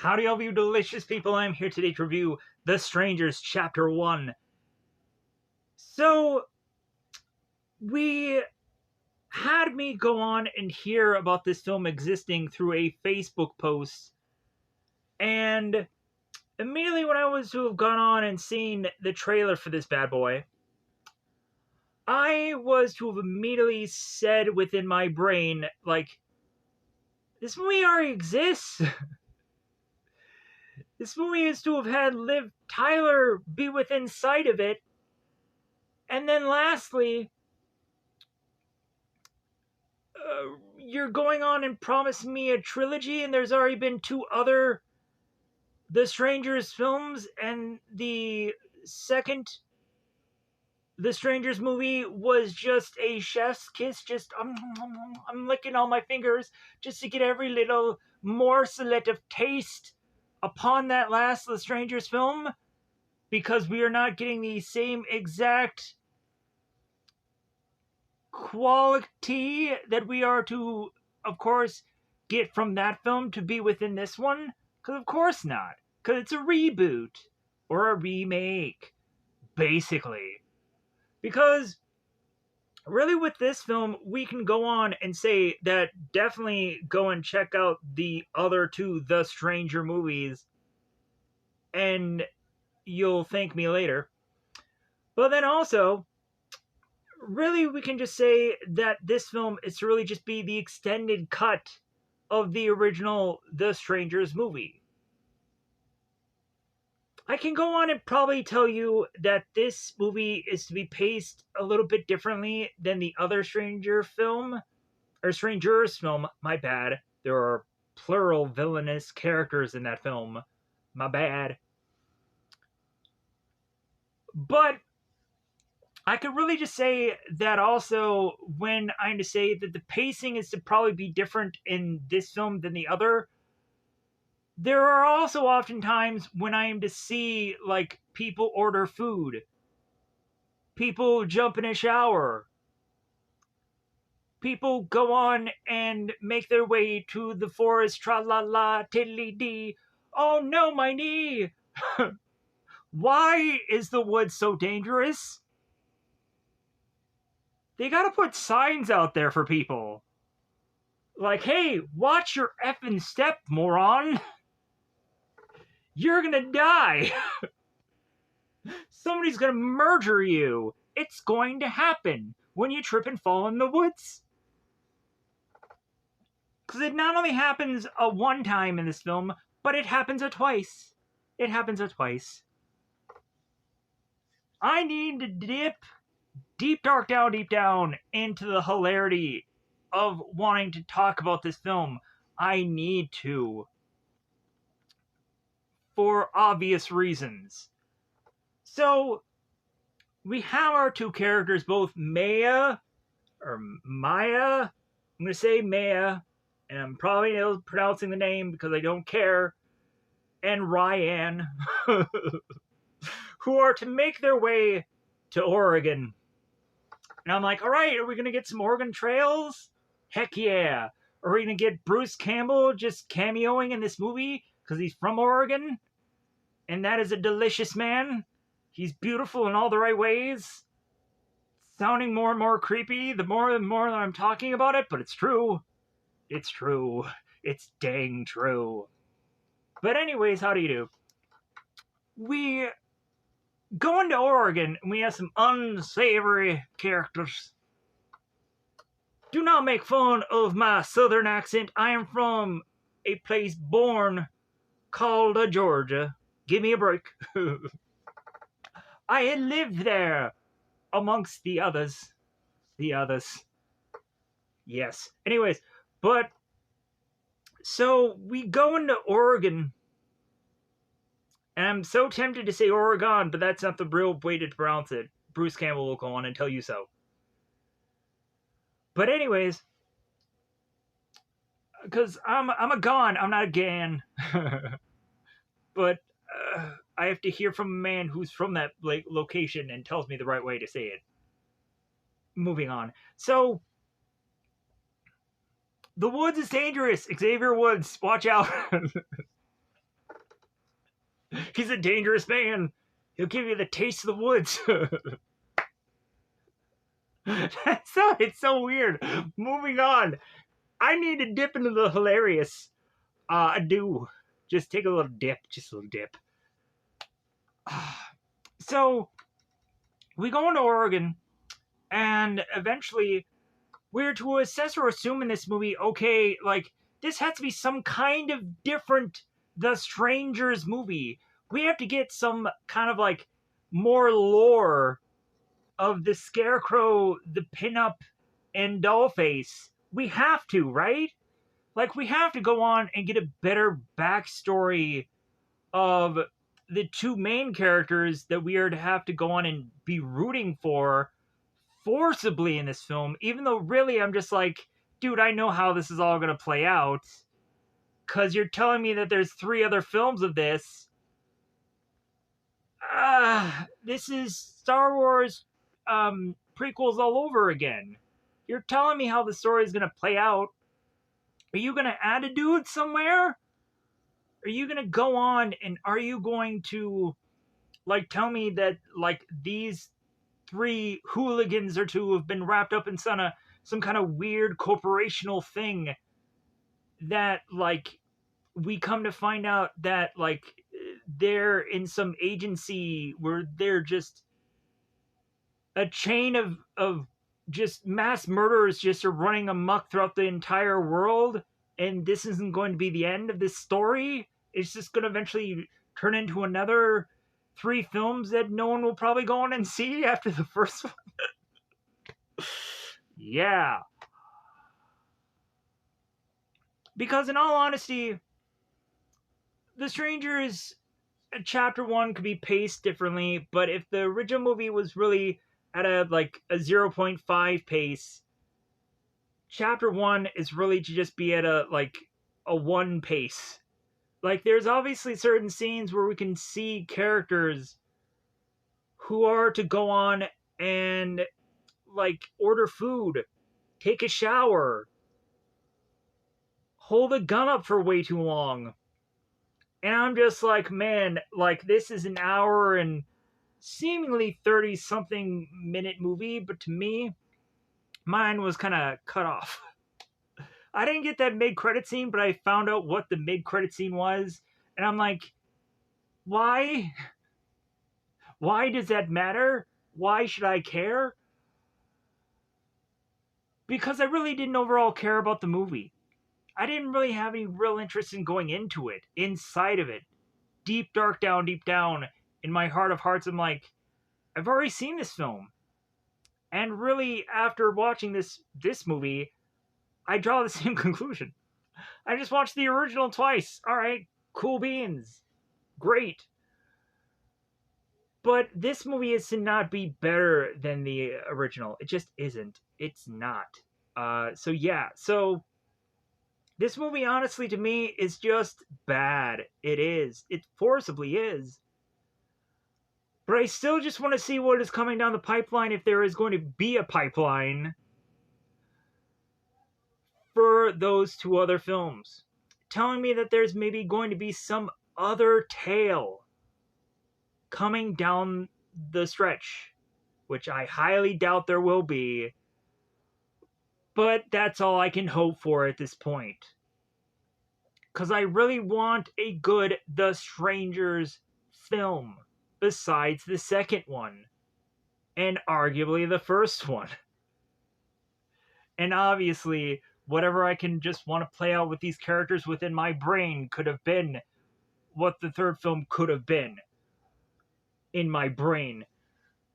Howdy, all of you delicious people. I'm here today to review The Strangers Chapter 1. So, we had me go on and hear about this film existing through a Facebook post, and immediately when I was to have gone on and seen the trailer for this bad boy, I was to have immediately said within my brain, like, this movie already exists. This movie is to have had Liv Tyler be within sight of it. And then lastly, you're going on and promising me a trilogy, and there's already been two other The Strangers films, and the second The Strangers movie was just a chef's kiss. Just I'm licking all my fingers just to get every little morcelet of taste upon that last The Strangers film, because we are not getting the same exact quality that we are to, of course, get from that film to be within this one. Because of course not. Because it's a reboot or a remake, basically. Because really with this film, we can go on and say that definitely go and check out the other two The Stranger movies, and you'll thank me later. But then also, really we can just say that this film is to really just be the extended cut of the original The Strangers movie. I can go on and probably tell you that this movie is to be paced a little bit differently than the other Stranger film, or Strangers film, my bad. There are plural villainous characters in that film. My bad. But I could really just say that also when I'm to say that the pacing is to probably be different in this film than the other, there are also often times when I am to see, like, people order food, people jump in a shower, people go on and make their way to the forest, tra-la-la, tiddly-dee. Oh no, my knee! Why is the woods so dangerous? They gotta put signs out there for people. Like, hey, watch your effing step, moron. You're gonna die. Somebody's gonna murder you. It's going to happen when you trip and fall in the woods. Because it not only happens a one time in this film, but it happens a twice. It happens a twice. I need to dip deep down into the hilarity of wanting to talk about this film. I need to. For obvious reasons. So, we have our two characters, both Maya, or Maya, I'm going to say Maya, and I'm probably pronouncing the name because I don't care, and Ryan, who are to make their way to Oregon. And I'm like, alright, are we going to get some Oregon trails? Heck yeah. Are we going to get Bruce Campbell just cameoing in this movie because he's from Oregon? And that is a delicious man. He's beautiful in all the right ways. Sounding more and more creepy the more and more that I'm talking about it, but it's true. It's true. It's dang true. But anyways, how do you do? We go into Oregon and we have some unsavory characters. Do not make fun of my southern accent. I am from a place born called Georgia. Give me a break. I had lived there amongst the others. The others. Yes. Anyways, but so we go into Oregon, and I'm so tempted to say Oregon, but that's not the real way to pronounce it. Bruce Campbell will go on and tell you so. But anyways, because I'm a Gon, I'm not a Gan. But I have to hear from a man who's from that location and tells me the right way to say it. Moving on. So, the woods is dangerous. Xavier Woods, watch out. He's a dangerous man. He'll give you the taste of the woods. It's so weird. Moving on. I need to dip into the hilarious. I do. Just take a little dip. Just a little dip. So, we go into Oregon, and eventually, we're to assess or assume in this movie, okay, like, this has to be some kind of different The Strangers movie. We have to get some kind of, like, more lore of the Scarecrow, the Pinup, and Dollface. We have to, right? Like, we have to go on and get a better backstory of the two main characters that we are to have to go on and be rooting for forcibly in this film, even though really I'm just like, dude, I know how this is all going to play out, because you're telling me that there's 3 other films of this. This is Star Wars prequels all over again. You're telling me how the story is going to play out. Are you going to add a dude somewhere? Are you going to go on and are you going to, like, tell me that, like, these 3 hooligans or 2 have been wrapped up in some kind of weird corporational thing that, like, we come to find out that, like, they're in some agency where they're just a chain of just mass murderers just are running amok throughout the entire world, and this isn't going to be the end of this story. It's just going to eventually turn into another 3 films that no one will probably go on and see after the first one. Yeah. Because in all honesty, The Strangers chapter 1 could be paced differently, but if the original movie was really at a 0.5 pace, chapter 1 is really to just be at a 1 pace. Like, there's obviously certain scenes where we can see characters who are to go on and, like, order food, take a shower, hold a gun up for way too long. And I'm just like, man, like, this is an hour and seemingly 30-something minute movie, but to me, mine was kind of cut off. I didn't get that mid-credit scene, but I found out what the mid-credit scene was, and I'm like, why? Why does that matter? Why should I care? Because I really didn't overall care about the movie. I didn't really have any real interest in going into it, inside of it. Deep down, in my heart of hearts, I'm like, I've already seen this film. And really, after watching this movie, I draw the same conclusion. I just watched the original twice. Alright, cool beans. Great. But this movie is to not be better than the original. It just isn't. It's not. So this movie, honestly, to me, is just bad. It is. It forcibly is. But I still just want to see what is coming down the pipeline, if there is going to be a pipeline for those 2 other films. Telling me that there's maybe going to be some other tale coming down the stretch, which I highly doubt there will be. But that's all I can hope for at this point. Because I really want a good The Strangers film, besides the second one, and arguably the first one. And obviously, whatever I can just want to play out with these characters within my brain could have been what the third film could have been in my brain.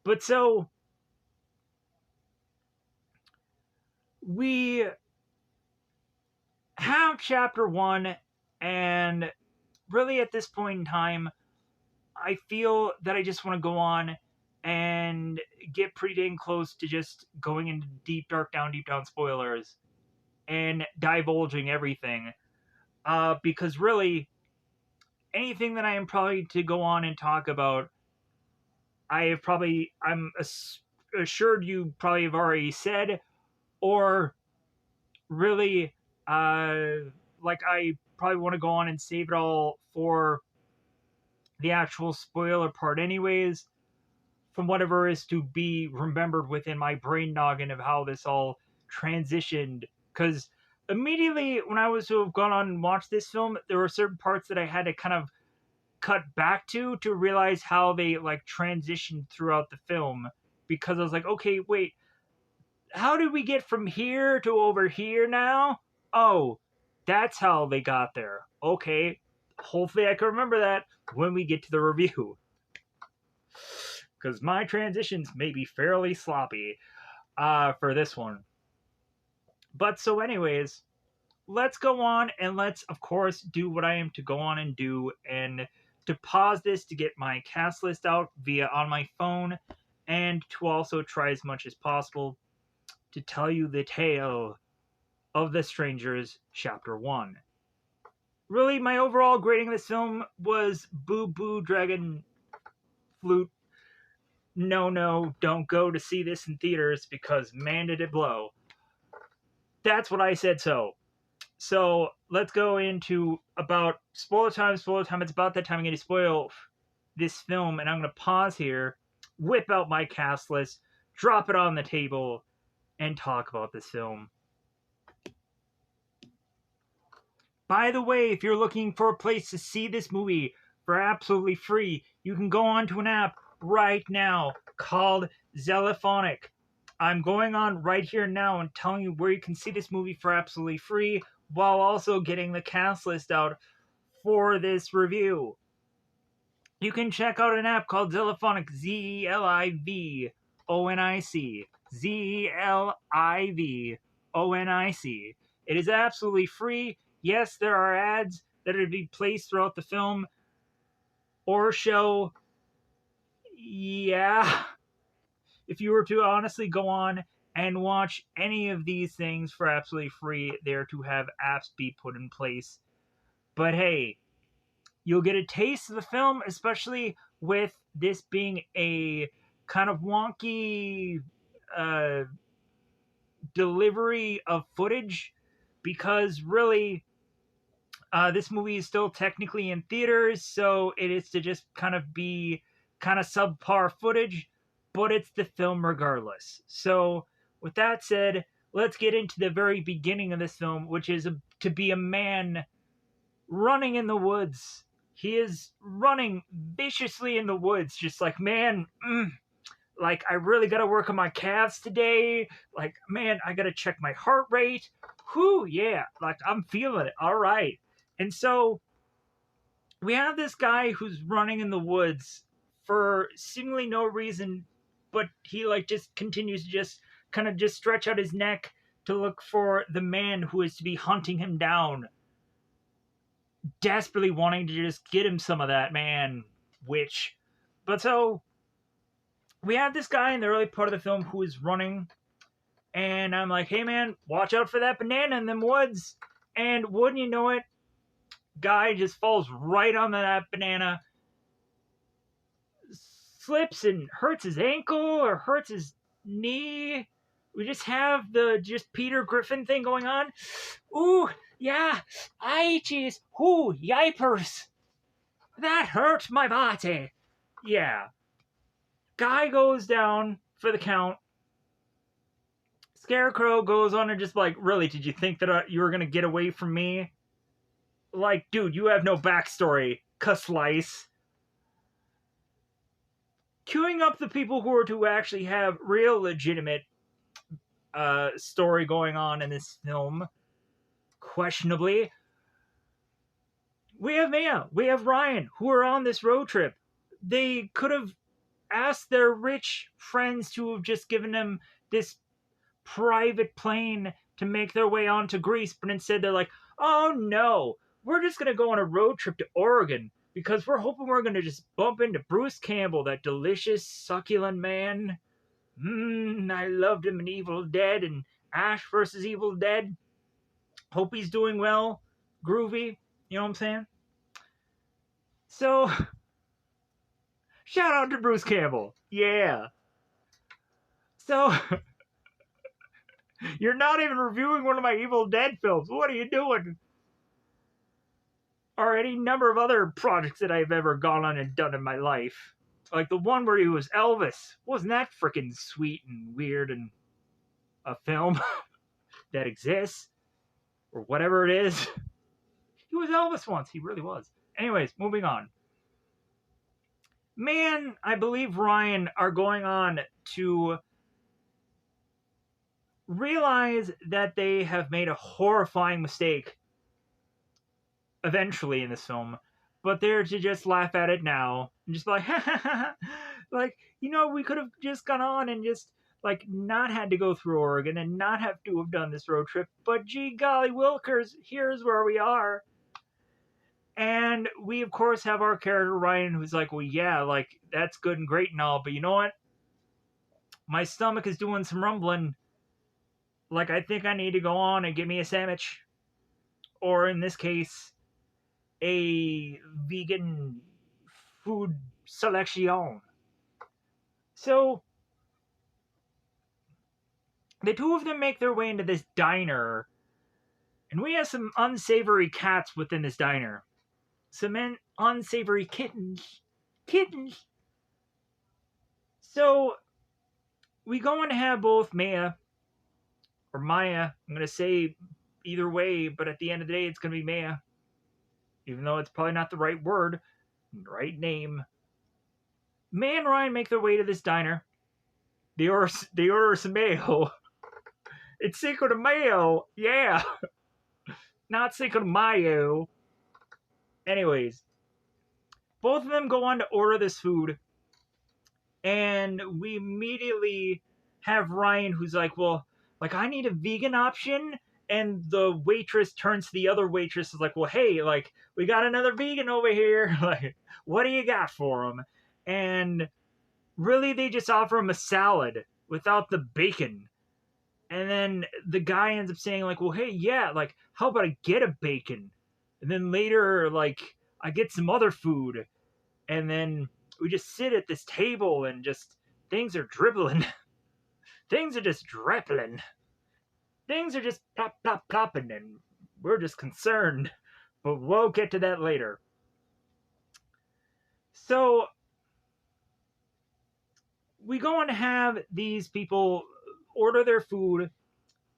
But so, we have chapter 1, and really at this point in time, I feel that I just want to go on and get pretty dang close to just going into deep down spoilers and divulging everything. Because really, anything that I am probably to go on and talk about, I'm assured you probably have already said, or really, I probably want to go on and save it all for the actual spoiler part, anyways, from whatever is to be remembered within my brain noggin of how this all transitioned. Because immediately when I was to have gone on and watched this film, there were certain parts that I had to kind of cut back to realize how they like transitioned throughout the film. Because I was like, okay, wait, how did we get from here to over here now? Oh, that's how they got there. Okay, hopefully I can remember that when we get to the review. Because my transitions may be fairly sloppy for this one. But so, anyways, let's go on and let's, of course, do what I am to go on and do, and to pause this to get my cast list out via on my phone, and to also try as much as possible to tell you the tale of The Strangers Chapter 1. Really, my overall grading of this film was Boo Boo Dragon Flute. No, don't go to see this in theaters because man did it blow. That's what I said so. So let's go into about spoiler time. Spoiler time. It's about that time I'm going to spoil this film, and I'm going to pause here, whip out my cast list, drop it on the table, and talk about this film. By the way, if you're looking for a place to see this movie for absolutely free, you can go onto an app right now called Zellophonic. I'm going on right here now and telling you where you can see this movie for absolutely free, while also getting the cast list out for this review. You can check out an app called Zellophonic, Zelivonic, Zelivonic. It is absolutely free. Yes, there are ads that are to be placed throughout the film or show. Yeah. If you were to honestly go on and watch any of these things for absolutely free, they're to have apps be put in place. But hey, you'll get a taste of the film, especially with this being a kind of wonky delivery of footage, because really, this movie is still technically in theaters, so it is to just kind of be kind of subpar footage, but it's the film regardless. So, with that said, let's get into the very beginning of this film, which is to be a man running in the woods. He is running viciously in the woods, just like, man, like, I really gotta work on my calves today. Like, man, I gotta check my heart rate. Whew, yeah, like, I'm feeling it. All right. And so, we have this guy who's running in the woods for seemingly no reason, but he, like, just continues to just kind of just stretch out his neck to look for the man who is to be hunting him down, desperately wanting to just get him some of that man witch. But so we have this guy in the early part of the film who is running, and I'm like, hey man, watch out for that banana in them woods. And wouldn't you know it, guy just falls right on that banana, slips and hurts his ankle or hurts his knee. We just have the just Peter Griffin thing going on. Ooh, yeah, jeez, ooh, yipers. That hurt my body. Yeah. Guy goes down for the count. Scarecrow goes on and just like, really, did you think that you were going to get away from me? Like, dude, you have no backstory. Slice. Queuing up the people who are to actually have real legitimate story going on in this film. Questionably. We have Mia. We have Ryan, who are on this road trip. They could have asked their rich friends to have just given them this private plane to make their way on to Greece, but instead they're like, oh no, we're just going to go on a road trip to Oregon because we're hoping we're going to just bump into Bruce Campbell, that delicious, succulent man. I loved him in Evil Dead and Ash vs. Evil Dead. Hope he's doing well. Groovy. You know what I'm saying? So, shout out to Bruce Campbell. Yeah. So, you're not even reviewing one of my Evil Dead films. What are you doing? or any number of other projects that I've ever gone on and done in my life. Like the one where he was Elvis. Wasn't that freaking sweet and weird and a film that exists? Or whatever it is. He was Elvis once. He really was. Anyways, moving on. Man, I believe Ryan are going on to realize that they have made a horrifying mistake eventually in this film, but they're to just laugh at it now and just be like, like, we could have just gone on and just like not had to go through Oregon and not have to have done this road trip, but gee golly wilkers, here's where we are. And we of course have our character Ryan, who's like, well, yeah, like that's good and great and all, but you know what, my stomach is doing some rumbling. Like, I think I need to go on and get me a sandwich, or in this case, a vegan food selection. So the two of them make their way into this diner, and we have some unsavory cats within this diner. Some unsavory kittens. Kittens! So we go on to have both Maya, or Maya, I'm going to say either way, but at the end of the day, it's going to be Maya. Even though it's probably not the right word, right name. May and Ryan make their way to this diner. They order some mayo. It's Cinco de Mayo, yeah. Not Cinco de Mayo. Anyways, both of them go on to order this food, and we immediately have Ryan, who's like, well, like, I need a vegan option. And the waitress turns to the other waitress, is like, well, hey, like, we got another vegan over here. Like, what do you got for him? And really, they just offer him a salad without the bacon. And then the guy ends up saying, like, well, hey, yeah, like, how about I get a bacon? And then later, like, I get some other food. And then we just sit at this table and just, things are dribbling. Things are just dribbling. Things are just plop, plop, plopping, and we're just concerned. But we'll get to that later. So, we go on to have these people order their food,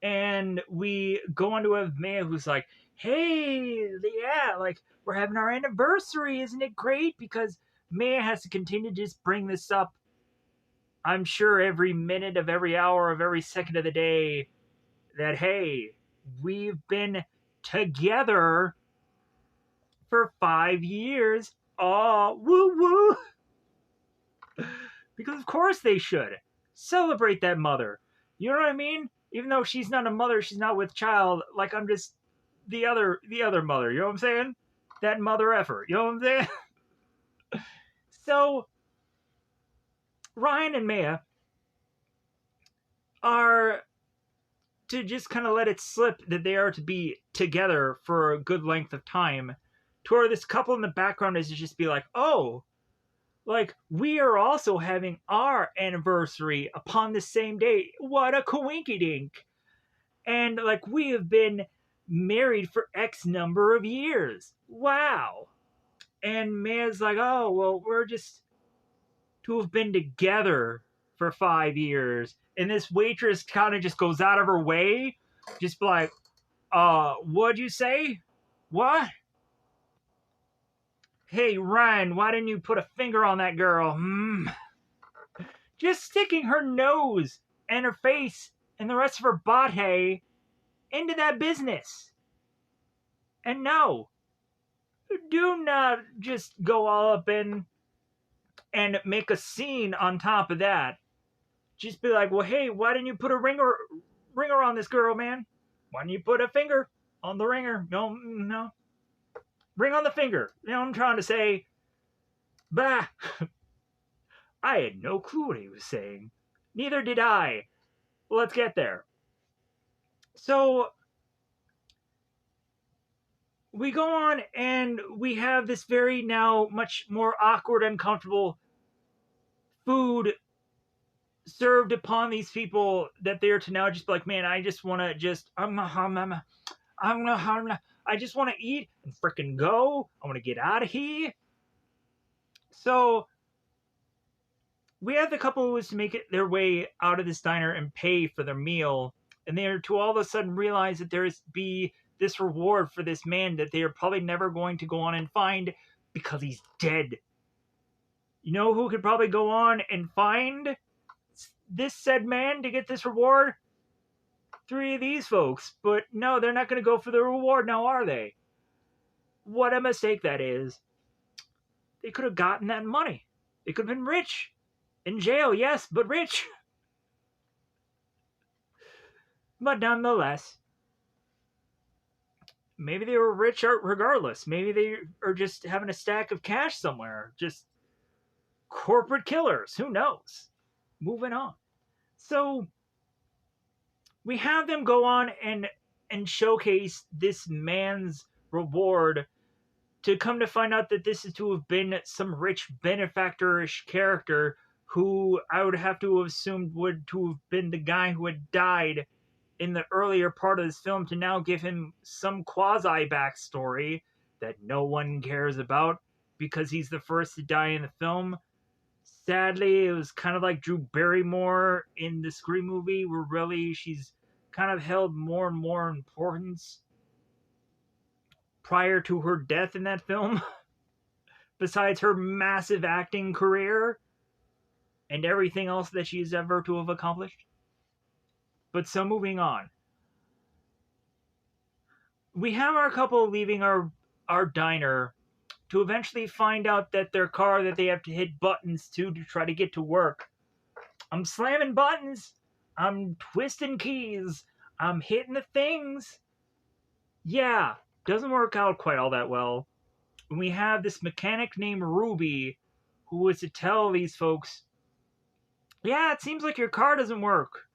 and we go on to have Maya, who's like, hey, yeah, like, we're having our anniversary, isn't it great? Because Maya has to continue to just bring this up, I'm sure, every minute of every hour of every second of the day, that, hey, we've been together for 5 years. Oh, woo woo. Because of course they should. Celebrate that mother. You know what I mean? Even though she's not a mother, she's not with child. Like, I'm just the other mother. You know what I'm saying? That mother effort. You know what I'm saying? So, Ryan and Maya are to just kind of let it slip that they are to be together for a good length of time, to where this couple in the background is to just be like, oh, like, we are also having our anniversary upon the same day. What a coinkydink. And, like, we have been married for X number of years. Wow. And Maya's like, oh, well, we're just to have been together for 5 years. And this waitress kind of just goes out of her way, just like, what'd you say? What? Hey, Ryan, why didn't you put a finger on that girl? Just sticking her nose and her face and the rest of her body into that business. And no, do not just go all up in and make a scene on top of that. Just be like, well, hey, why didn't you put a ringer on this girl, man? Why didn't you put a finger on the ringer? No. Ring on the finger. You know what I'm trying to say? Bah. I had no clue what he was saying. Neither did I. Well, let's get there. So, we go on and we have this very now much more awkward, uncomfortable food served upon these people, that they're to now just be like, man, I just want to just, I just want to eat and frickin' go. I want to get out of here. So we have the couple who is to make it their way out of this diner and pay for their meal, and they are to all of a sudden realize that there is be this reward for this man that they are probably never going to go on and find because he's dead. You know who could probably go on and find this said man to get this reward? 3 of these folks. But no, they're not going to go for the reward now, are they? What a mistake that is. They could have gotten that money. They could have been rich. In jail, yes, but rich. But nonetheless, maybe they were rich regardless. Maybe they are just having a stack of cash somewhere. Just corporate killers. Who knows? Moving on. So we have them go on and showcase this man's reward, to come to find out that this is to have been some rich benefactorish character who I would have to have assumed would to have been the guy who had died in the earlier part of this film, to now give him some quasi backstory that no one cares about because he's the first to die in the film. Sadly, it was kind of like Drew Barrymore in the Scream movie, where really she's kind of held more and more importance prior to her death in that film, besides her massive acting career and everything else that she's ever to have accomplished. But so moving on. We have our couple leaving our diner to eventually find out that their car that they have to hit buttons to try to get to work. I'm slamming buttons. I'm twisting keys. I'm hitting the things. Yeah, doesn't work out quite all that well. And we have this mechanic named Ruby who is to tell these folks, yeah, it seems like your car doesn't work.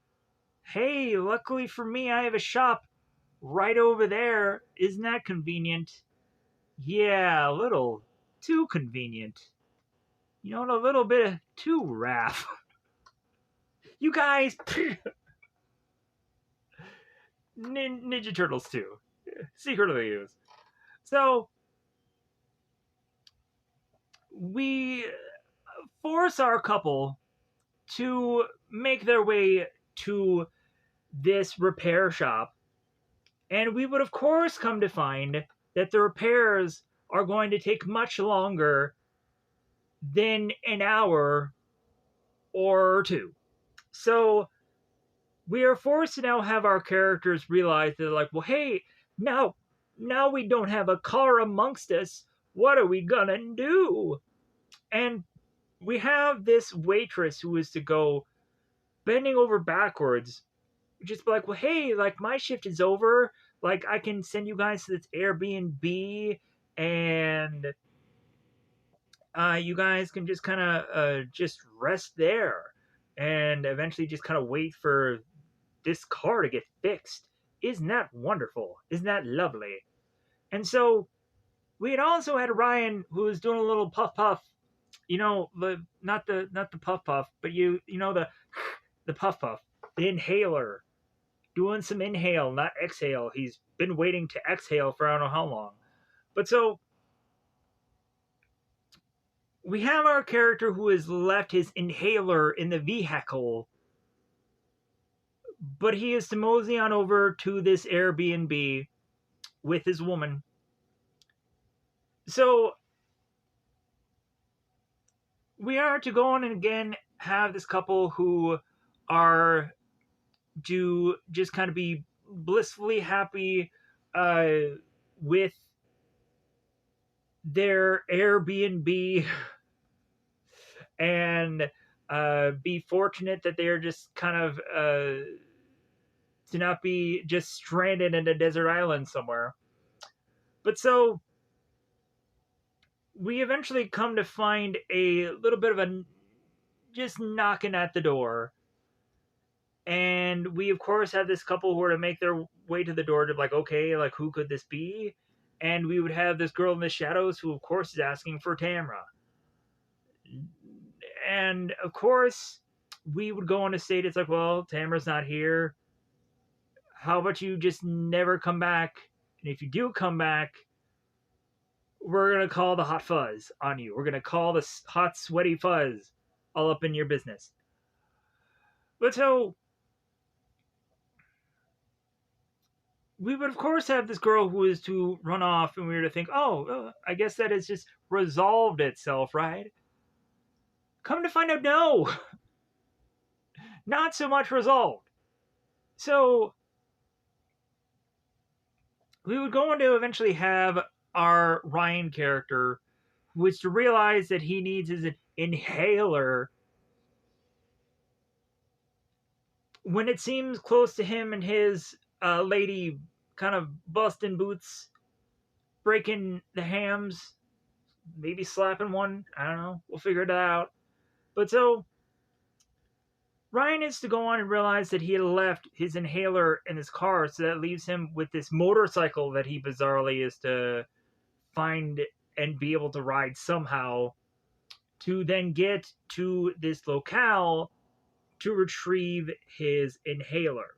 Hey, luckily for me, I have a shop right over there. Isn't that convenient? Yeah, a little too convenient. You know, a little bit too Raph. You guys, Ninja Turtles 2, Secret of the Ooze. So we force our couple to make their way to this repair shop, and we would of course come to find that the repairs are going to take much longer than an hour or two. So we are forced to now have our characters realize that, like, well, hey, now we don't have a car amongst us. What are we gonna do? And we have this waitress who is to go bending over backwards, just be like, well, hey, like, my shift is over. Like, I can send you guys to this Airbnb, and you guys can just kind of just rest there, and eventually just kind of wait for this car to get fixed. Isn't that wonderful? Isn't that lovely? And so we had also had Ryan, who was doing a little puff puff. You know, not the puff puff, but you know the puff puff, the inhaler, doing some inhale, not exhale. He's been waiting to exhale for I don't know how long. But so we have our character who has left his inhaler in the vehicle, but he is to mosey on over to this Airbnb with his woman. So we are to go on and again have this couple who are to just kind of be blissfully happy with their Airbnb and be fortunate that they are just kind of to not be just stranded in a desert island somewhere. But so we eventually come to find a little bit of a just knocking at the door. And we, of course, have this couple who are to make their way to the door to be like, okay, like, who could this be? And we would have this girl in the shadows who, of course, is asking for Tamra. And, of course, we would go on to state, it's like, well, Tamra's not here. How about you just never come back And if you do come back, we're going to call the hot fuzz on you. We're going to call the hot, sweaty fuzz all up in your business. But so, we would, of course, have this girl who is to run off, and we were to think, oh, I guess that has just resolved itself, right? Come to find out, no! Not so much resolved. So, we would go on to eventually have our Ryan character, who is to realize that he needs his inhaler when it seems close to him and his lady kind of busting boots, breaking the hams, maybe slapping one. I don't know. We'll figure it out. But so Ryan is to go on and realize that he had left his inhaler in his car, so that leaves him with this motorcycle that he bizarrely is to find and be able to ride somehow to then get to this locale to retrieve his inhaler,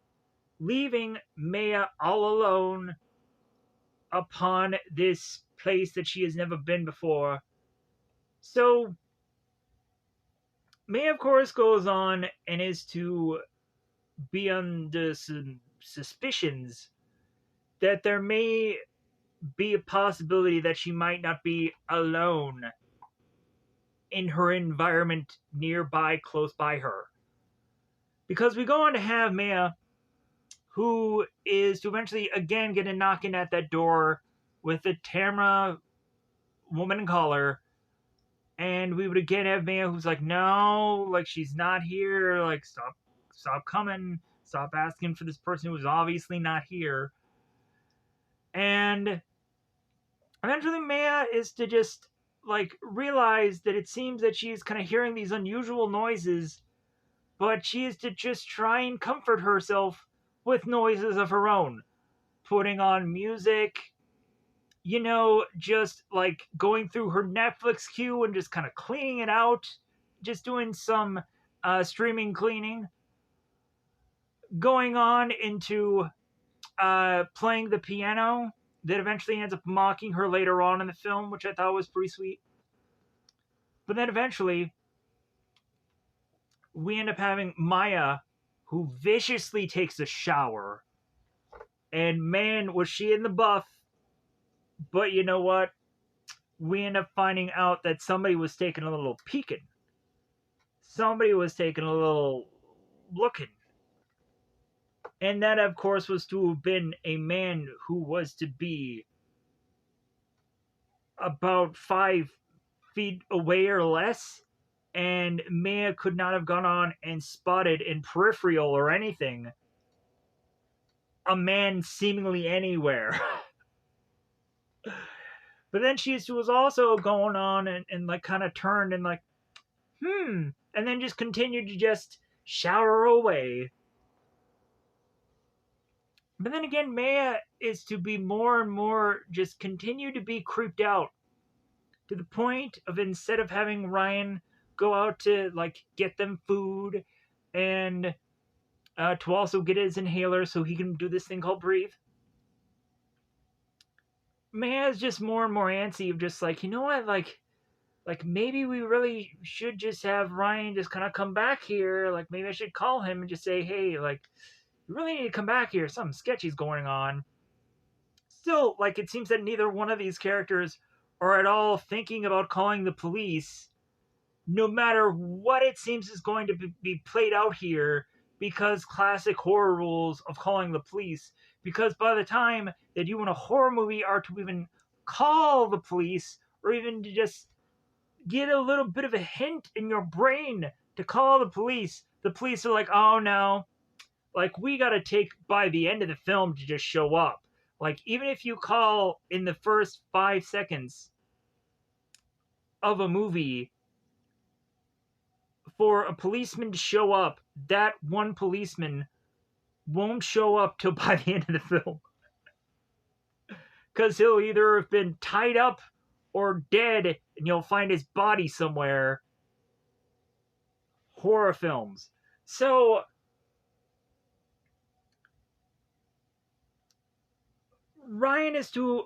leaving Maya all alone upon this place that she has never been before. So Maya, of course, goes on and is to be under some suspicions that there may be a possibility that she might not be alone in her environment nearby, close by her. Because we go on to have Maya, who is to eventually again get a knocking at that door with the Tamra woman in collar. And we would again have Maya who's like, no, like she's not here, like stop coming, stop asking for this person who's obviously not here. And eventually Maya is to just like realize that it seems that she's kind of hearing these unusual noises, but she is to just try and comfort herself with noises of her own, putting on music, just like going through her Netflix queue and just kind of cleaning it out, just doing some streaming cleaning, going on into playing the piano that eventually ends up mocking her later on in the film, which I thought was pretty sweet. But then eventually, we end up having Maya, who viciously takes a shower. And man, was she in the buff. But you know what? We end up finding out that somebody was taking a little peeking. Somebody was taking a little looking. And that, of course, was to have been a man who was to be about 5 feet away or less. And Maya could not have gone on and spotted in peripheral or anything a man seemingly anywhere. But then she was also going on and like kind of turned and like, and then just continued to just shower away. But then again, Maya is to be more and more just continue to be creeped out to the point of instead of having Ryan go out to like get them food and to also get his inhaler so he can do this thing called breathe. Maya's just more and more antsy of just like, you know what, like maybe we really should just have Ryan just kind of come back here. Like maybe I should call him and just say, hey, like you really need to come back here. Something sketchy's going on. Still, like it seems that neither one of these characters are at all thinking about calling the police, no matter what it seems is going to be played out here, because classic horror rules of calling the police. Because by the time that you in a horror movie are to even call the police, or even to just get a little bit of a hint in your brain to call the police are like, oh no, like we gotta take by the end of the film to just show up. Like even if you call in the first 5 seconds of a movie for a policeman to show up, that one policeman won't show up till by the end of the film. Because he'll either have been tied up or dead, and you'll find his body somewhere. Horror films. So, Ryan is to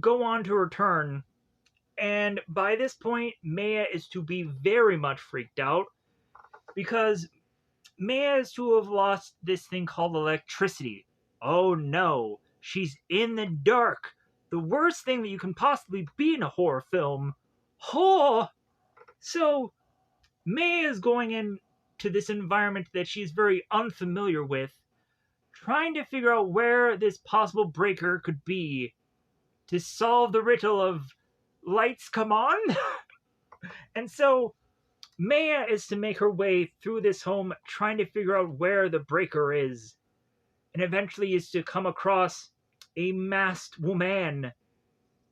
go on to return, and by this point, Maya is to be very much freaked out because Maya is to have lost this thing called electricity. Oh no, she's in the dark. The worst thing that you can possibly be in a horror film. Oh! So, Maya is going into this environment that she's very unfamiliar with, trying to figure out where this possible breaker could be to solve the riddle of lights come on. And so, Maya is to make her way through this home, trying to figure out where the breaker is, and eventually is to come across a masked woman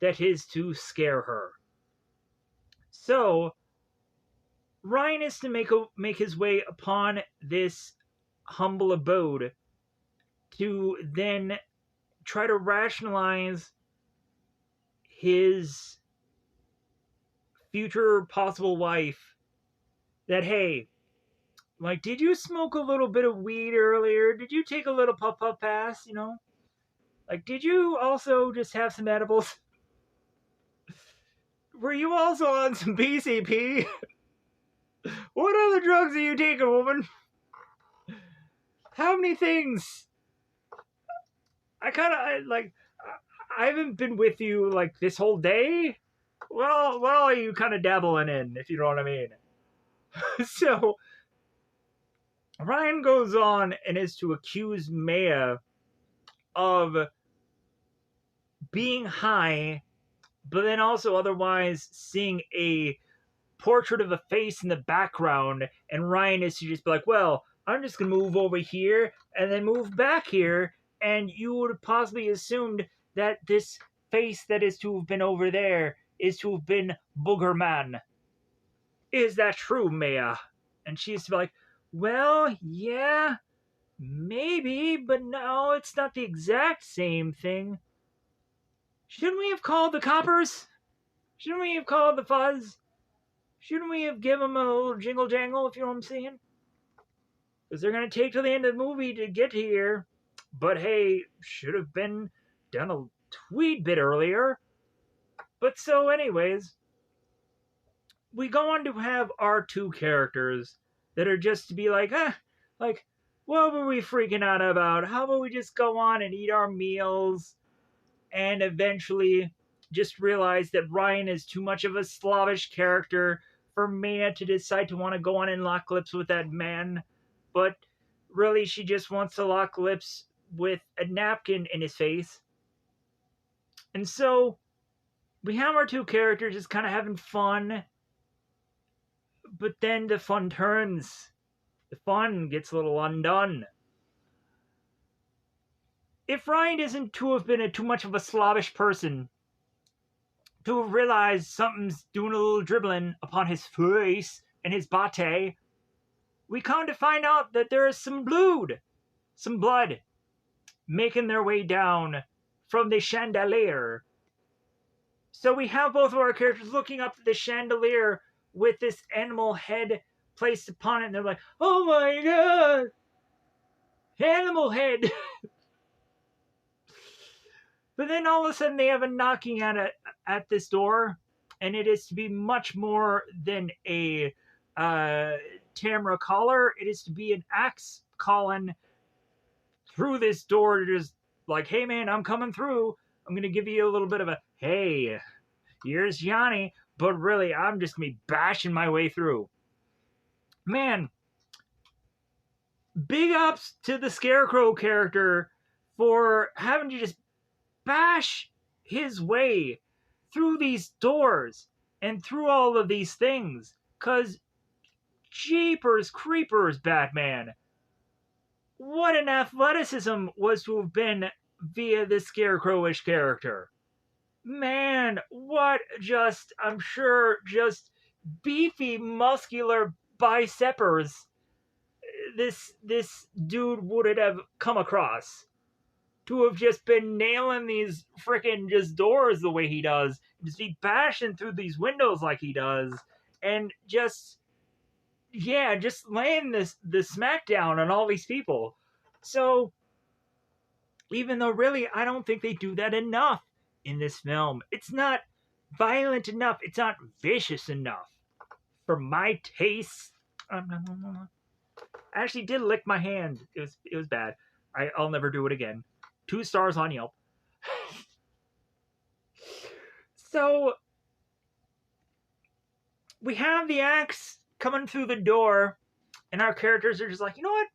that is to scare her. So, Ryan is to make his way upon this humble abode to then try to rationalize his future possible wife that, hey, like, did you smoke a little bit of weed earlier? Did you take a little puff pass, you know? Like, did you also just have some edibles? Were you also on some PCP? What other drugs are you taking, woman? How many things? I haven't been with you, like, this whole day. Well, what are you kind of dabbling in, if you know what I mean? So, Ryan goes on and is to accuse Maya of being high, but then also otherwise seeing a portrait of a face in the background, and Ryan is to just be like, well, I'm just going to move over here and then move back here, and you would have possibly assumed that this face that is to have been over there is to have been Booger Man. Is that true, Maya? And she's to be like, well, yeah, maybe, but no, it's not the exact same thing. Shouldn't we have called the coppers? Shouldn't we have called the fuzz? Shouldn't we have given them a little jingle jangle, if you know what I'm saying? Because they're going to take till the end of the movie to get here. But hey, should have been done a tweed bit earlier. But so, anyways, we go on to have our two characters that are just to be like, like, what were we freaking out about? How about we just go on and eat our meals? And eventually just realize that Ryan is too much of a Slavish character for Maya to decide to want to go on and lock lips with that man. But really, she just wants to lock lips with a napkin in his face. And so we have our two characters just kind of having fun. But then the fun turns. The fun gets a little undone. If Ryan isn't to have been too much of a Slavish person, to have realized something's doing a little dribbling upon his face and his bate, we come to find out that there is some blood, making their way down from the chandelier. So we have both of our characters looking up at the chandelier with this animal head placed upon it, and they're like, oh my god! Animal head! But then all of a sudden they have a knocking at this door, and it is to be much more than a Tamara caller. It is to be an axe calling through this door, just like, hey man, I'm coming through. I'm going to give you a little bit of a, hey, here's Johnny, but really, I'm just going to be bashing my way through. Man, big ups to the Scarecrow character for having to just bash his way through these doors and through all of these things. Because, jeepers creepers, Batman, what an athleticism was to have been via this Scarecrowish character. Man, what just, I'm sure, just beefy, muscular bicepers this dude would have come across to have just been nailing these freaking just doors the way he does, just be bashing through these windows like he does, and just laying the smackdown on all these people. So Even though, really, I don't think they do that enough in this film. It's not violent enough. It's not vicious enough for my taste. I actually did lick my hand. It was bad. I'll never do it again. 2 stars on Yelp. So we have the axe coming through the door, and our characters are just like, you know what?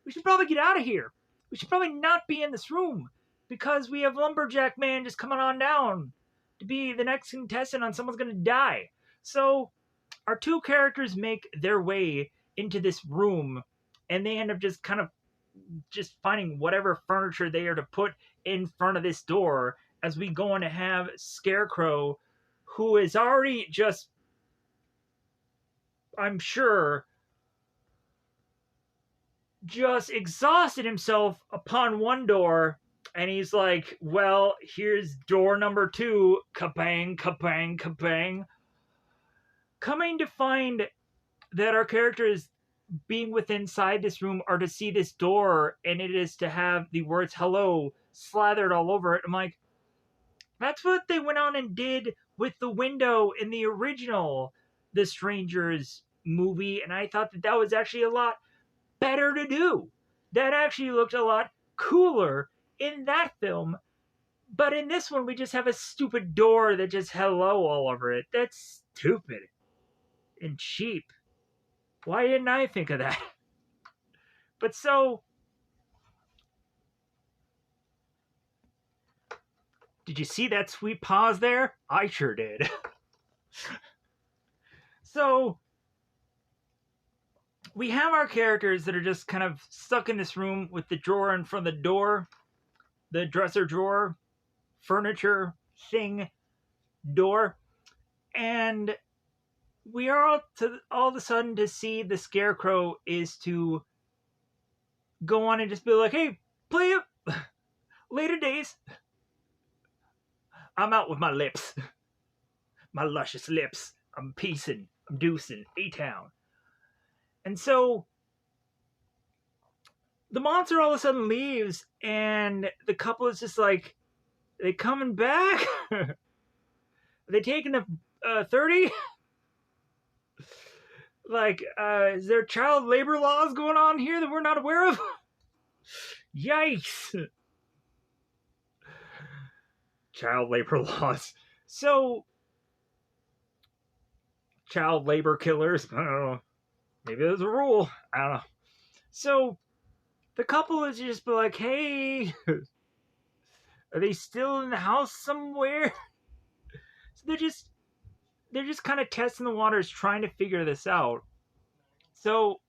We should probably get out of here. We should probably not be in this room because we have Lumberjack Man just coming on down to be the next contestant on Someone's Gonna Die. So our 2 characters make their way into this room, and they end up just kind of just finding whatever furniture they are to put in front of this door as we go on to have Scarecrow, who is already just, I'm sure, just exhausted himself upon one door, and he's like, well, here's door number 2, kabang, kabang, kabang. Coming to find that our characters being within inside this room are to see this door, and it is to have the words hello slathered all over it. I'm like, that's what they went on and did with the window in the original The Strangers movie, and I thought that that was actually a lot better to do. That actually looked a lot cooler in that film. But in this one, we just have a stupid door that just hello all over it. That's stupid and cheap. Why didn't I think of that? But so, did you see that sweet pause there? I sure did. So, we have our characters that are just kind of stuck in this room with the drawer in front of the door, the dresser drawer, furniture thing door, and we are all of a sudden to see the Scarecrow is to go on and just be like, hey, play it later days. I'm out with my lips, my luscious lips. I'm peacing, I'm deucing, A-Town. And so the monster all of a sudden leaves, and the couple is just like, are they coming back? Are they taking a 30? Like, is there child labor laws going on here that we're not aware of? Yikes. Child labor laws. So, child labor killers. I don't know. Maybe there's a rule. I don't know. So, the couple is just be like, hey, are they still in the house somewhere? So they're just kind of testing the waters, trying to figure this out. So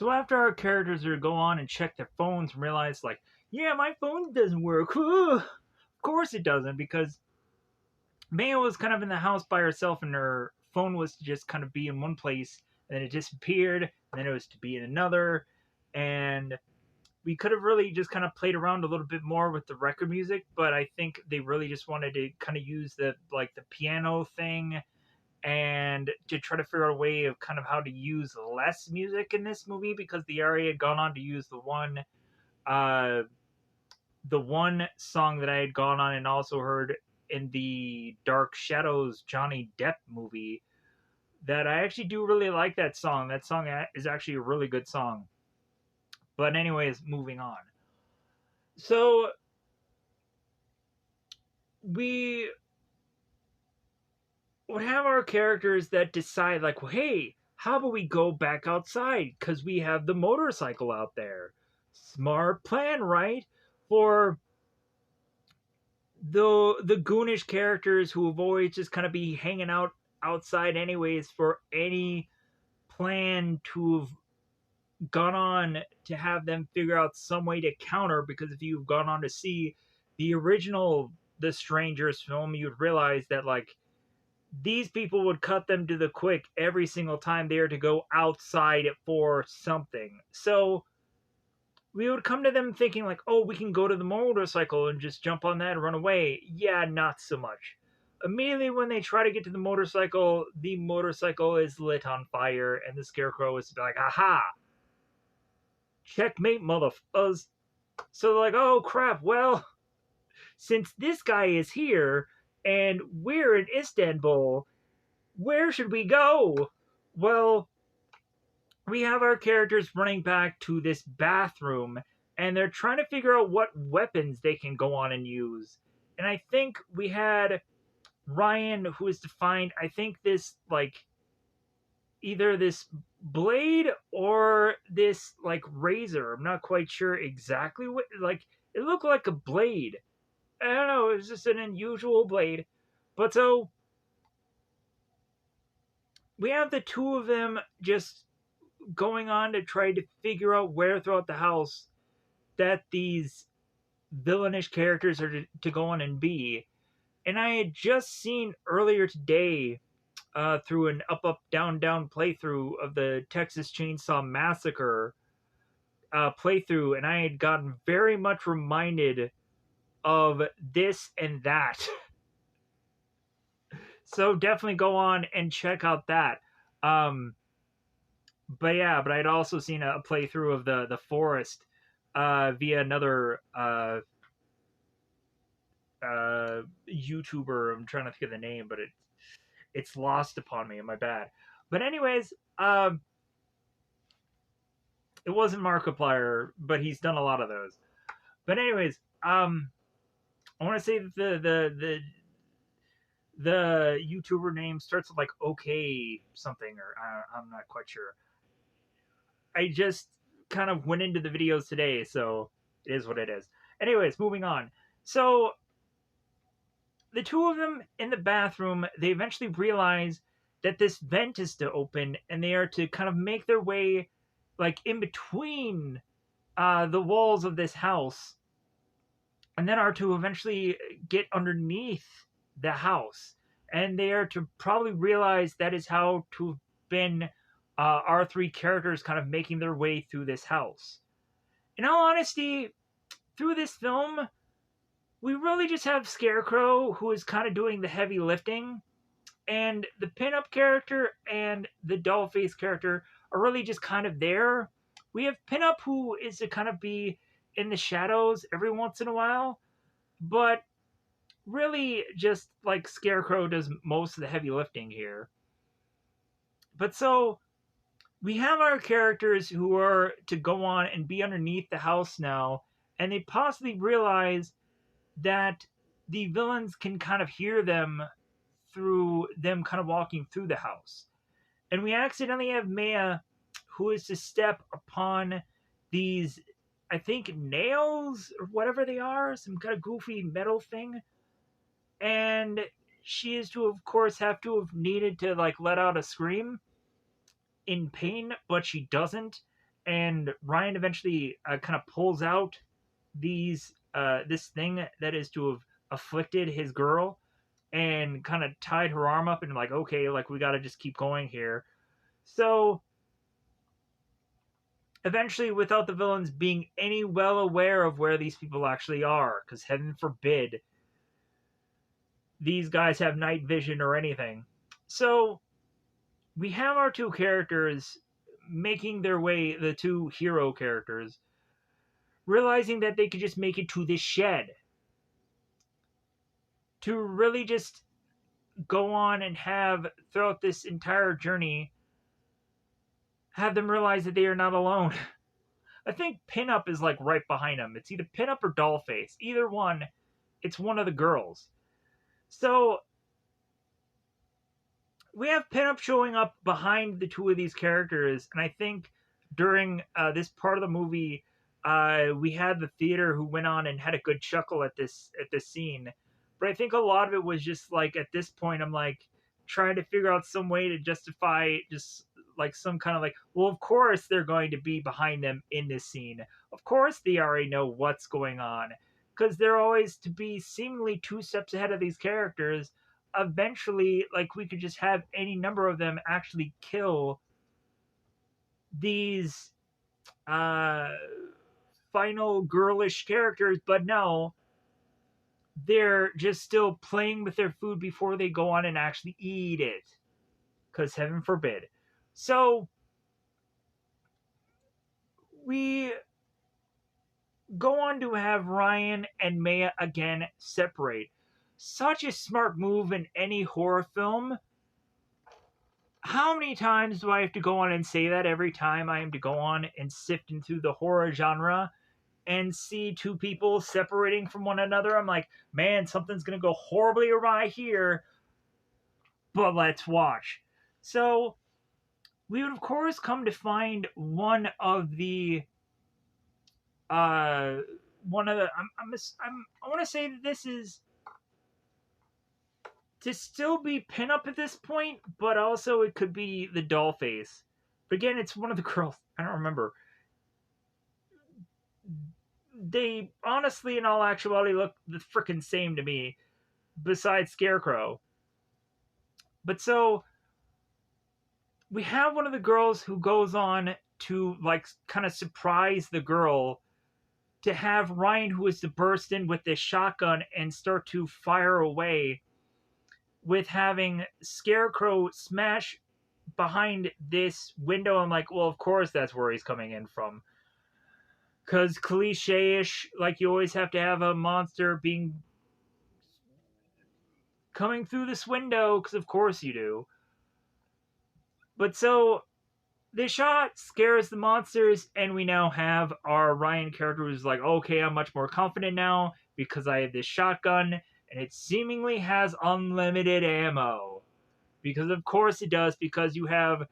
after our characters are go on and check their phones and realize, like, yeah, my phone doesn't work. Of course it doesn't, because Maya was kind of in the house by herself, and her phone was to just kind of be in one place, and then it disappeared, and then it was to be in another, and we could have really just kind of played around a little bit more with the record music, but I think they really just wanted to kind of use the piano thing and to try to figure out a way of kind of how to use less music in this movie, because the area had gone on to use the one song that I had gone on and also heard in the Dark Shadows Johnny Depp movie, that I actually do really like that song. That song is actually a really good song. But anyways, moving on. So we would have our characters that decide, like, well, hey, how about we go back outside? Because we have the motorcycle out there. Smart plan, right? For the goonish characters who have always just kind of be hanging out outside anyways, for any plan to have gone on to have them figure out some way to counter, because if you've gone on to see the original The Strangers film, you'd realize that, like, these people would cut them to the quick every single time they were to go outside for something. So we would come to them thinking, like, oh, we can go to the motorcycle and just jump on that and run away. Yeah, not so much. Immediately when they try to get to the motorcycle is lit on fire, and the Scarecrow is like, aha! Checkmate, motherfuckers. So they're like, oh crap, well, since this guy is here and we're in Istanbul, where should we go? Well, we have our characters running back to this bathroom and they're trying to figure out what weapons they can go on and use. And I think we had Ryan who is to find, I think, this like either this blade or this like razor. I'm not quite sure exactly what, like, it looked like a blade. I don't know, it was just an unusual blade. But so we have the two of them just going on to try to figure out where throughout the house that these villainish characters are to go on and be. And I had just seen earlier today through an up down down playthrough of the Texas Chainsaw Massacre playthrough, and I had gotten very much reminded of this and that. So definitely go on and check out that. Um, but yeah, but I'd also seen a playthrough of the Forest via another YouTuber. I'm trying to think of the name, but it's lost upon me. My bad. But anyways, it wasn't Markiplier, but he's done a lot of those. But anyways, I want to say that the YouTuber name starts with like OK something, or I'm not quite sure. I just kind of went into the videos today, so it is what it is. Anyways, moving on. So the two of them in the bathroom, they eventually realize that this vent is to open, and they are to kind of make their way like in between the walls of this house, and then are to eventually get underneath the house, and they are to probably realize that is how to have been our three characters kind of making their way through this house. In all honesty, through this film, we really just have Scarecrow, who is kind of doing the heavy lifting, and the pinup character and the dollface character are really just kind of there. We have pinup, who is to kind of be in the shadows every once in a while, but really just like Scarecrow does most of the heavy lifting here. But so we have our characters who are to go on and be underneath the house now, and they possibly realize that the villains can kind of hear them through them kind of walking through the house. And we accidentally have Maya, who is to step upon these, I think, nails or whatever they are, some kind of goofy metal thing. And she is to, of course, have to have needed to like let out a scream in pain, but she doesn't. And Ryan eventually kind of pulls out these this thing that is to have afflicted his girl, and kind of tied her arm up, and like, okay, like we got to just keep going here. So eventually, without the villains being any well aware of where these people actually are, because heaven forbid these guys have night vision or anything. So we have our two characters making their way, the two hero characters, realizing that they could just make it to this shed to really just go on and have, throughout this entire journey, have them realize that they are not alone. I think Pinup is like right behind them. It's either Pinup or Dollface. Either one, it's one of the girls. So we have Pinup showing up behind the two of these characters, and I think during this part of the movie, we had the theater who went on and had a good chuckle at this scene. But I think a lot of it was just like at this point, I'm like trying to figure out some way to justify just like some kind of like, well, of course they're going to be behind them in this scene. Of course they already know what's going on, because they're always to be seemingly two steps ahead of these characters. Eventually, like, we could just have any number of them actually kill these uh final girlish characters, but no, they're just still playing with their food before they go on and actually eat it, because heaven forbid. So we go on to have Ryan and Maya again separate. Such a smart move in any horror film. How many times do I have to go on and say that every time I am to go on and sift into the horror genre and see two people separating from one another? I'm like, man, something's going to go horribly awry here, but let's watch. So, we would, of course, come to find one of the uh one of the I want to say that this is to still be Pinup at this point, but also it could be the doll face. But again, it's one of the girls. I don't remember. They honestly, in all actuality, look the frickin' same to me, besides Scarecrow. But so we have one of the girls who goes on to like kind of surprise the girl, to have Ryan, who is to burst in with this shotgun and start to fire away, with having Scarecrow smash behind this window. I'm like, well, of course that's where he's coming in from. Because cliche-ish, like you always have to have a monster being coming through this window, because of course you do. But so this shot scares the monsters, and we now have our Ryan character who's like, okay, I'm much more confident now because I have this shotgun, and it seemingly has unlimited ammo. Because of course it does, because you have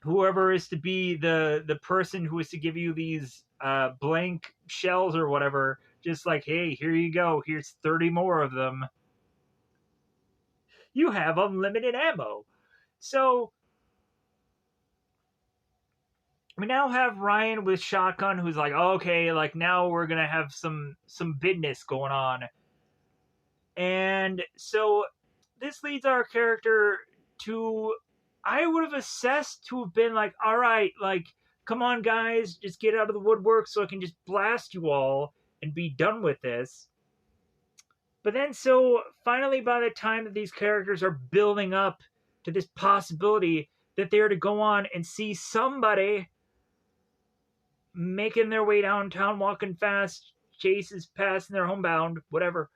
whoever is to be the person who is to give you these blank shells or whatever, just like, hey, here you go, here's 30 more of them. You have unlimited ammo. So we now have Ryan with shotgun, who's like, okay, like now we're gonna have some business going on. And so this leads our character to, I would have assessed to have been like, all right, like, come on, guys, just get out of the woodwork so I can just blast you all and be done with this. But then, so finally, by the time that these characters are building up to this possibility that they're to go on and see somebody making their way downtown, walking fast, chases past, and they're homebound, whatever,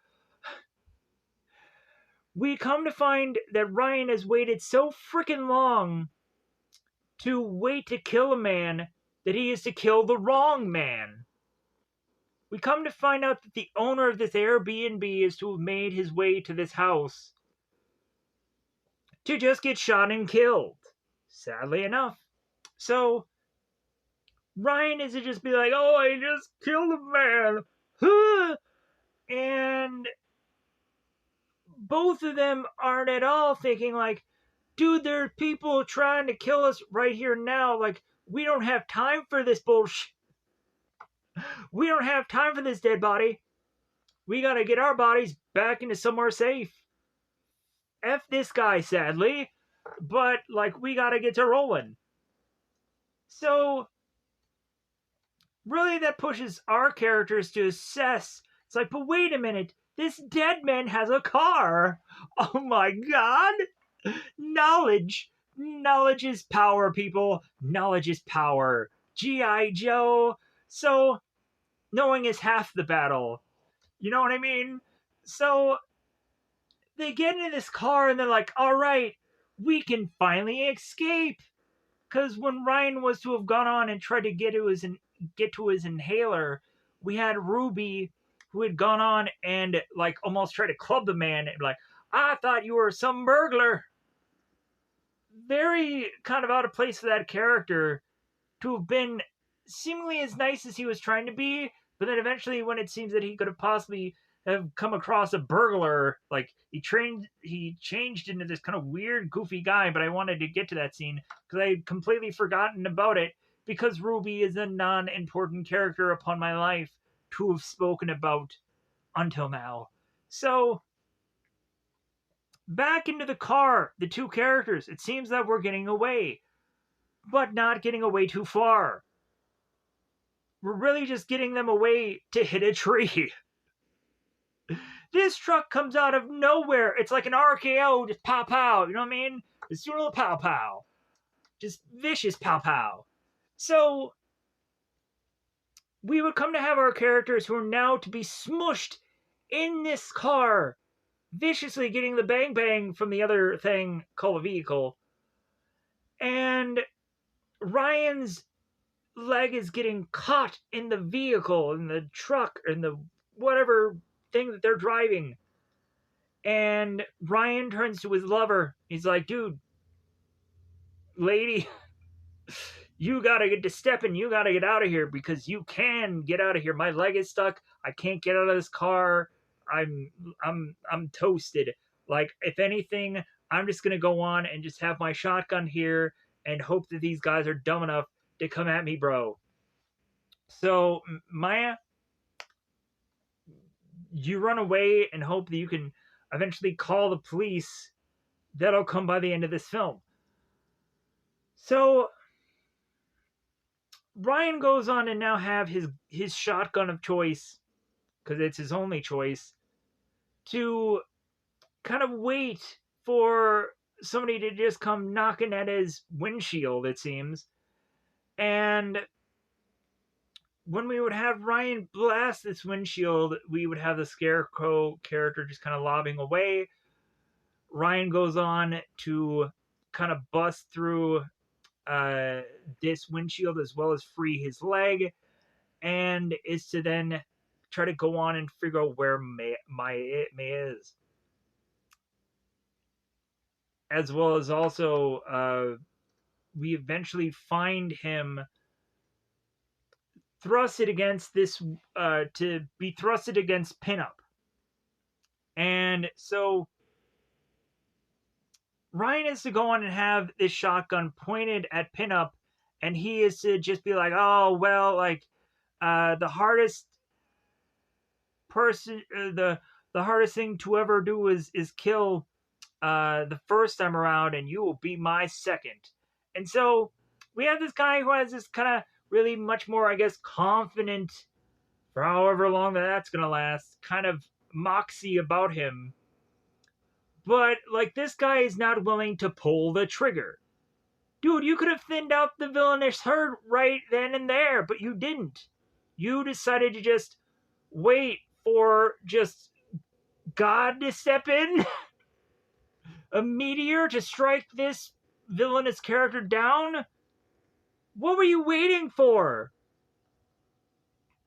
we come to find that Ryan has waited so freaking long to wait to kill a man that he is to kill the wrong man. We come to find out that the owner of this Airbnb is to have made his way to this house to just get shot and killed, sadly enough. So Ryan is to just be like, oh, I just killed a man. And both of them aren't at all thinking like, dude, there are people trying to kill us right here now. Like, we don't have time for this bullshit. We don't have time for this dead body. We gotta get our bodies back into somewhere safe. F this guy, sadly. But, like, we gotta get to rolling. So, really, that pushes our characters to assess. It's like, but wait a minute. This dead man has a car. Oh my god. Knowledge. Knowledge is power, people. Knowledge is power. G.I. Joe. So, knowing is half the battle. You know what I mean? So, they get into this car and they're like, all right, we can finally escape. Because when Ryan was to have gone on and tried to get to his inhaler, we had Ruby, who had gone on and like almost tried to club the man and like, I thought you were some burglar. Very kind of out of place for that character to have been seemingly as nice as he was trying to be, but then eventually when it seems that he could have possibly have come across a burglar, like he changed into this kind of weird, goofy guy. But I wanted to get to that scene because I had completely forgotten about it, because Ruby is a non-important character upon my life to have spoken about until now. So back into the car, the two characters. It seems that we're getting away, but not getting away too far. We're really just getting them away to hit a tree. This truck comes out of nowhere. It's like an RKO, just pow pow. You know what I mean? Just doing a little pow pow. Just vicious pow pow. So we would come to have our characters who are now to be smushed in this car, viciously getting the bang bang from the other thing called a vehicle. And Ryan's leg is getting caught in the vehicle, in the truck, in the whatever thing that they're driving. And Ryan turns to his lover. He's like, dude, lady, you gotta get to stepping. You gotta get out of here because you can get out of here. My leg is stuck. I can't get out of this car. I'm toasted. Like, if anything, I'm just gonna go on and just have my shotgun here and hope that these guys are dumb enough to come at me, bro. So, Maya, you run away and hope that you can eventually call the police. That'll come by the end of this film. So, Ryan goes on to now have his shotgun of choice, because it's his only choice, to kind of wait for somebody to just come knocking at his windshield, it seems. And when we would have Ryan blast this windshield, we would have the Scarecrow character just kind of lobbing away. Ryan goes on to kind of bust through this windshield as well as free his leg, and is to then try to go on and figure out where Maya is. As well as also, we eventually find him thrusted against this, to be thrusted against Pinup. And so Ryan is to go on and have this shotgun pointed at Pinup, and he is to just be like, oh, well, like, the hardest person, the hardest thing to ever do is kill the first time around, and you will be my second. And so we have this guy who has this kind of really much more, I guess, confident, for however long that's going to last, kind of moxie about him. But, like, this guy is not willing to pull the trigger. Dude, you could have thinned out the villainous herd right then and there, but you didn't. You decided to just wait for just God to step in, a meteor to strike this villainous character down. What were you waiting for?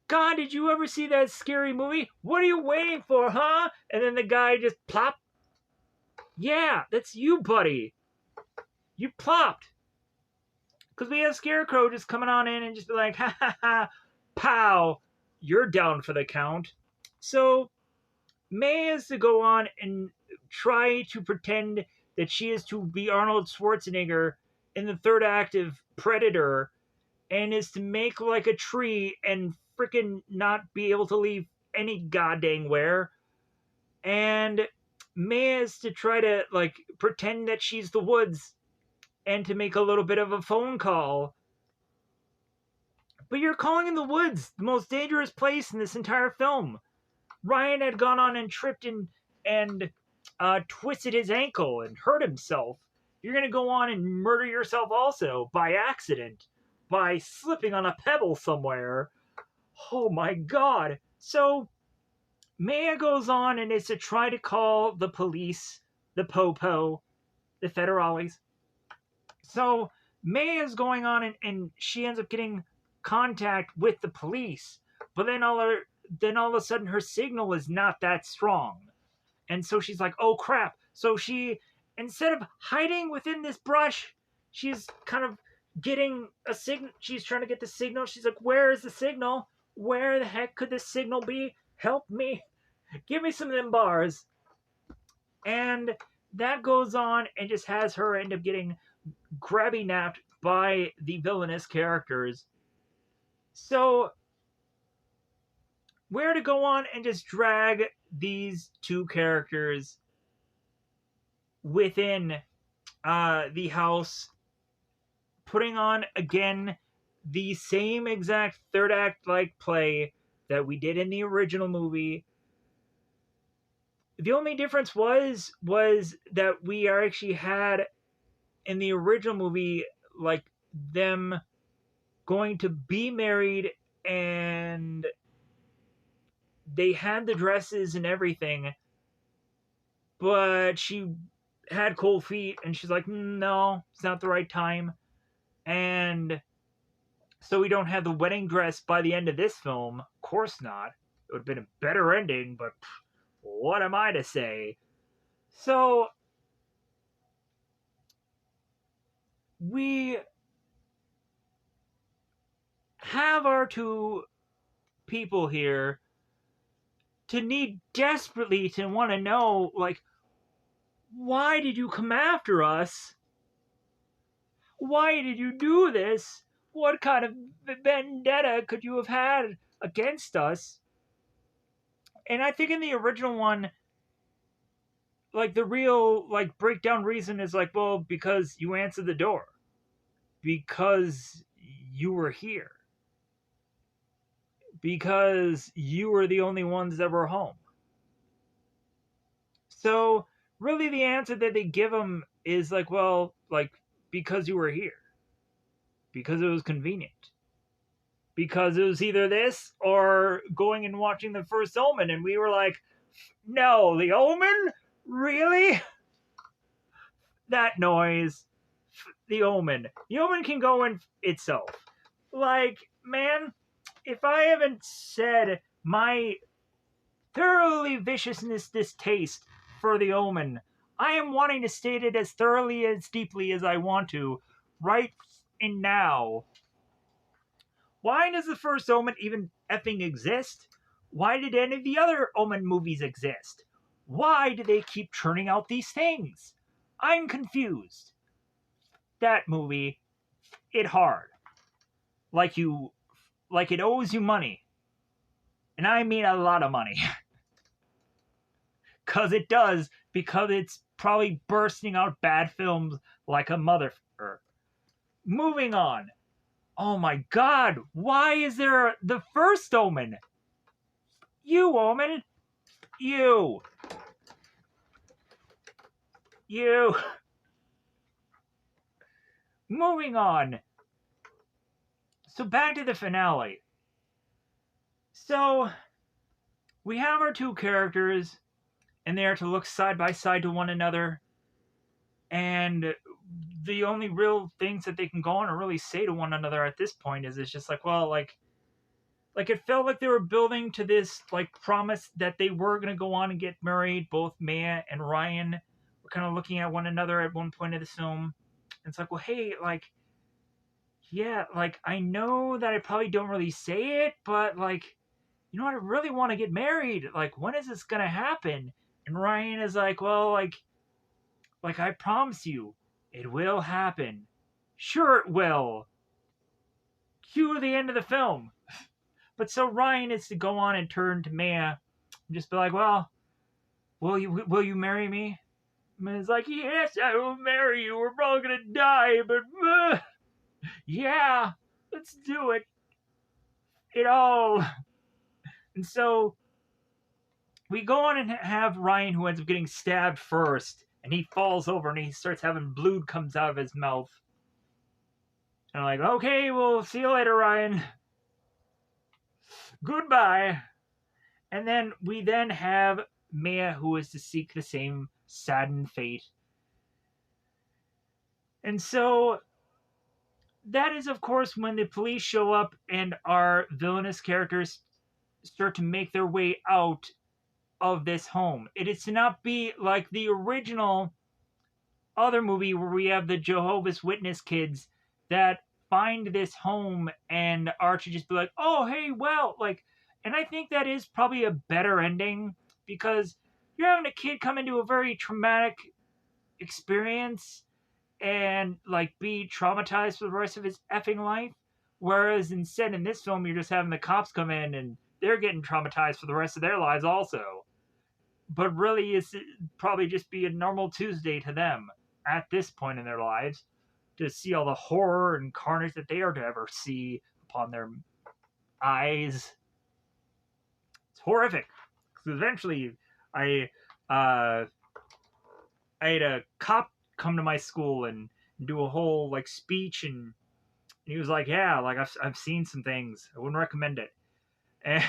God, did you ever see that scary movie? What are you waiting for, huh? And then the guy just plop. Yeah, that's you, buddy. You plopped. Because we have Scarecrow just coming on in and just be like, ha ha ha, pow, you're down for the count. So May is to go on and try to pretend that she is to be Arnold Schwarzenegger in the third act of Predator, and is to make like a tree and freaking not be able to leave any goddamn where. And May is to try to like pretend that she's the Woods and to make a little bit of a phone call. But you're calling in the Woods, the most dangerous place in this entire film. Ryan had gone on and tripped and twisted his ankle and hurt himself. You're going to go on and murder yourself also by accident, by slipping on a pebble somewhere. Oh my God. So Maya goes on and is to try to call the police, the Popo, the Federales. So Maya is going on and she ends up getting contact with the police, but then all of a sudden her signal is not that strong. And so she's like, oh crap. So she, instead of hiding within this brush, she's kind of getting a signal. She's trying to get the signal. She's like, where is the signal? Where the heck could this signal be? Help me. Give me some of them bars. And that goes on and just has her end up getting grabby napped by the villainous characters. So we're to go on and just drag these two characters within the house, putting on again the same exact third act like play that we did in the original movie. The only difference was that we actually had in the original movie like them going to be married and they had the dresses and everything, but she had cold feet, and she's like, no, it's not the right time. And so we don't have the wedding dress by the end of this film. Of course not. It would have been a better ending, but what am I to say? So we have our two people here to need desperately to want to know, like, why did you come after us? Why did you do this? What kind of vendetta could you have had against us? And I think in the original one, like, the real, like, breakdown reason is like, well, because you answered the door. Because you were here. Because you were the only ones that were home. So, really, the answer that they give him is like, well, like, because you were here. Because it was convenient. Because it was either this or going and watching the first Omen, and we were like, no, the Omen? Really? That noise. The Omen. The Omen can go in itself. Like, man, if I haven't said my thoroughly viciousness distaste for the Omen, I am wanting to state it as thoroughly, as deeply as I want to, right in now. Why does the first Omen even effing exist? Why did any of the other Omen movies exist? Why do they keep churning out these things? I'm confused. That movie, it hard. Like it owes you money. And I mean a lot of money. Cause it does, because it's probably bursting out bad films like a mother. Moving on. Oh my god, why is there the first Omen? You, Omen. You. Moving on. So back to the finale. So we have our two characters, and they are to look side by side to one another. And the only real things that they can go on and really say to one another at this point is it's just like, well, like it felt like they were building to this like promise that they were going to go on and get married. Both Maya and Ryan were kind of looking at one another at one point of the film. And it's like, well, hey, like, yeah, like, I know that I probably don't really say it, but like, you know what, I really want to get married. Like, when is this going to happen? And Ryan is like, well, like I promise you, it will happen. Sure it will. Cue the end of the film. But so Ryan is to go on and turn to Maya and just be like, well, will you marry me? And Maya's like, yes, I will marry you. We're probably going to die, but yeah, let's do it. And so we go on and have Ryan, who ends up getting stabbed first, and he falls over and he starts having blood comes out of his mouth. And I'm like, okay, we'll see you later, Ryan. Goodbye. And then we have Maya, who is to seek the same saddened fate. And so that is, of course, when the police show up and our villainous characters start to make their way out of this home. It is to not be like the original other movie where we have the Jehovah's Witness kids that find this home and are to just be like, oh, hey, well, like, and I think that is probably a better ending because you're having a kid come into a very traumatic experience and like be traumatized for the rest of his effing life. Whereas instead in this film, you're just having the cops come in and they're getting traumatized for the rest of their lives also. But really, it's probably just be a normal Tuesday to them at this point in their lives to see all the horror and carnage that they are to ever see upon their eyes. It's horrific. Because eventually, I had a cop come to my school and do a whole like speech and And he was like, yeah, like I've seen some things. I wouldn't recommend it. And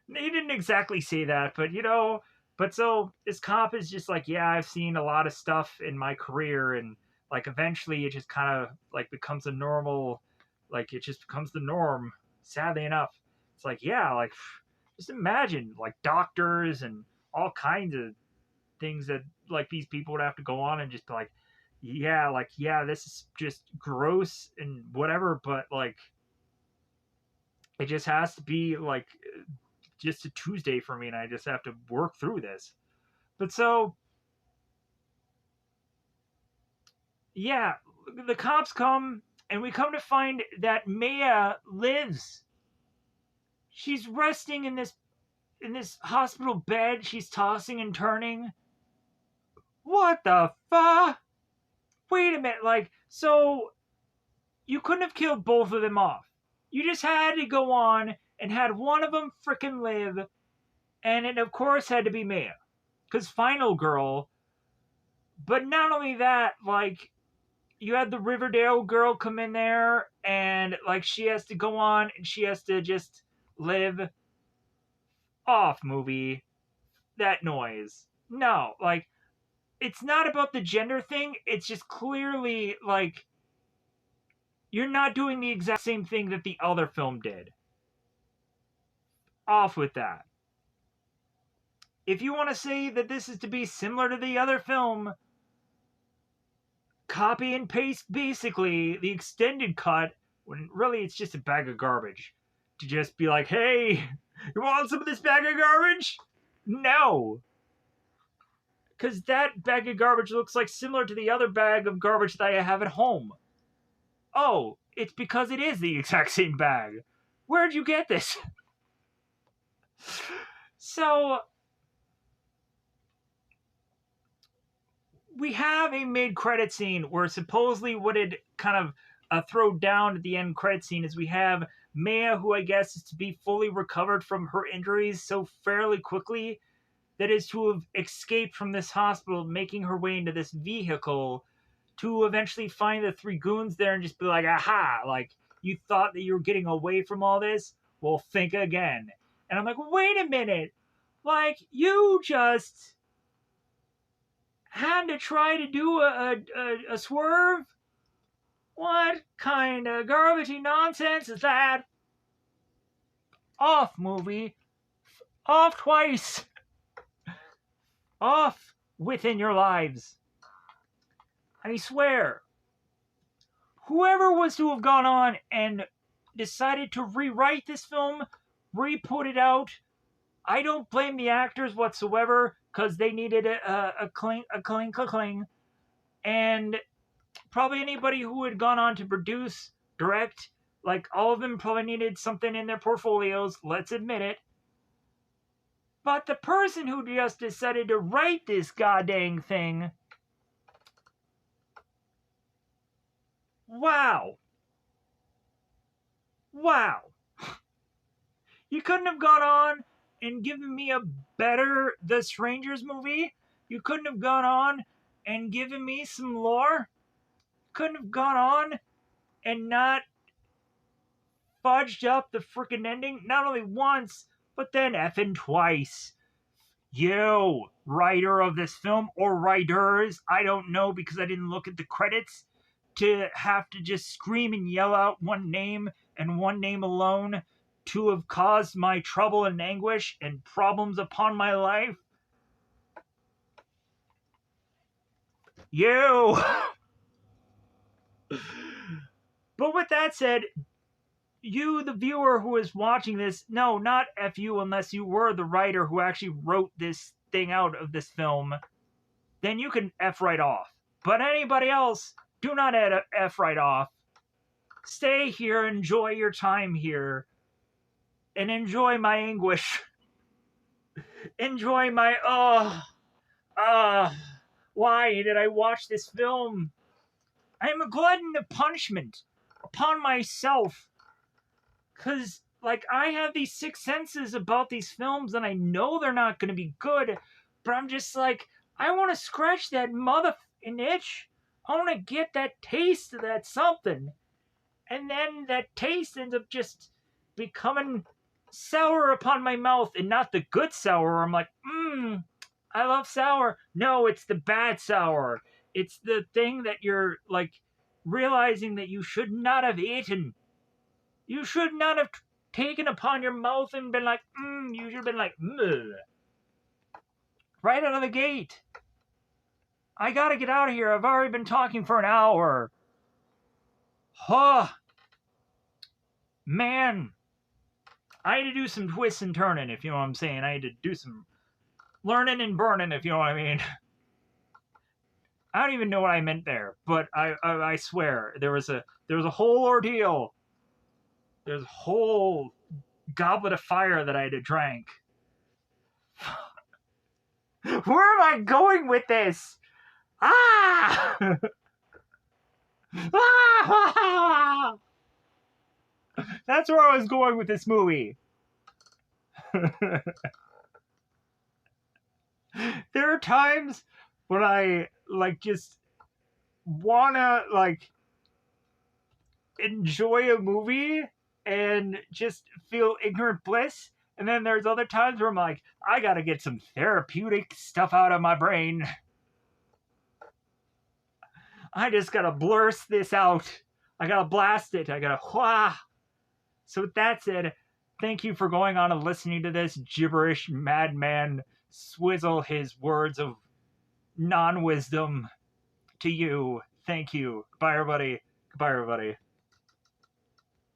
he didn't exactly say that, but but so this cop is just like, yeah, I've seen a lot of stuff in my career, and like eventually it just kind of like becomes a normal, like it just becomes the norm. Sadly enough, it's like, yeah, like just imagine like doctors and all kinds of things that like these people would have to go on and just be like, yeah, this is just gross and whatever, but like it just has to be like just a Tuesday for me, and I just have to work through this. But so, yeah, the cops come, and we come to find that Maya lives. She's resting in this hospital bed. She's tossing and turning. What the fuck? Wait a minute, like, so you couldn't have killed both of them off. You just had to go on and had one of them frickin' live, and it of course had to be Maya. Because Final Girl. But not only that, like, you had the Riverdale girl come in there, and like she has to go on and she has to just live off movie. That noise. No, like, it's not about the gender thing. It's just clearly like you're not doing the exact same thing that the other film did. Off with that. If you want to say that this is to be similar to the other film, copy and paste basically the extended cut when really it's just a bag of garbage. To just be like, hey, you want some of this bag of garbage? No. Because that bag of garbage looks like similar to the other bag of garbage that I have at home. Oh, it's because it is the exact same bag. Where'd you get this? So, we have a mid-credit scene where supposedly what it kind of throw down at the end credit scene is we have Maya, who I guess is to be fully recovered from her injuries so fairly quickly, that is to have escaped from this hospital, making her way into this vehicle to eventually find the three goons there and just be like, aha, like, you thought that you were getting away from all this? Well, think again. And I'm like, wait a minute. Like, you just had to try to do a swerve? What kind of garbagey nonsense is that? Off, movie. Off twice. Off within your lives. I swear. Whoever was to have gone on and decided to rewrite this film, re-put it out, I don't blame the actors whatsoever, because they needed a cling. And probably anybody who had gone on to produce, direct, like all of them probably needed something in their portfolios, let's admit it. But the person who just decided to write this goddamn thing, wow. You couldn't have gone on and given me a better The Strangers movie? You couldn't have gone on and given me some lore? Couldn't have gone on and not fudged up the freaking ending not only once, but then effing twice. You, writer of this film, or writers, I don't know because I didn't look at the credits, to have to just scream and yell out one name and one name alone to have caused my trouble and anguish and problems upon my life. You! But with that said, you, the viewer who is watching this, no, not F you unless you were the writer who actually wrote this thing out of this film, then you can F right off. But anybody else, do not F right off. Stay here, enjoy your time here, and enjoy my anguish. Enjoy my, why did I watch this film? I am a glutton of punishment upon myself. Because, like, I have these sixth senses about these films, and I know they're not going to be good, but I'm just like, I want to scratch that motherfucking itch. I want to get that taste of that something. And then that taste ends up just becoming sour upon my mouth, and not the good sour. I'm like, I love sour. No, it's the bad sour. It's the thing that you're like realizing that you should not have eaten. You should not have taken upon your mouth and been like, you should have been like, right out of the gate. I gotta get out of here. I've already been talking for an hour. Huh. Man. I had to do some twists and turning, if you know what I'm saying. I had to do some learning and burning, if you know what I mean. I don't even know what I meant there, but I swear there was a whole ordeal. There's a whole goblet of fire that I had to drink. Where am I going with this? Ah! Ah! That's where I was going with this movie. There are times when I like just wanna like enjoy a movie and just feel ignorant bliss, and then there's other times where I'm like, I gotta get some therapeutic stuff out of my brain. I just gotta blurst this out. I gotta blast it. I gotta wah. So with that said, thank you for going on and listening to this gibberish madman swizzle his words of non-wisdom to you. Thank you. Goodbye, everybody. Goodbye, everybody.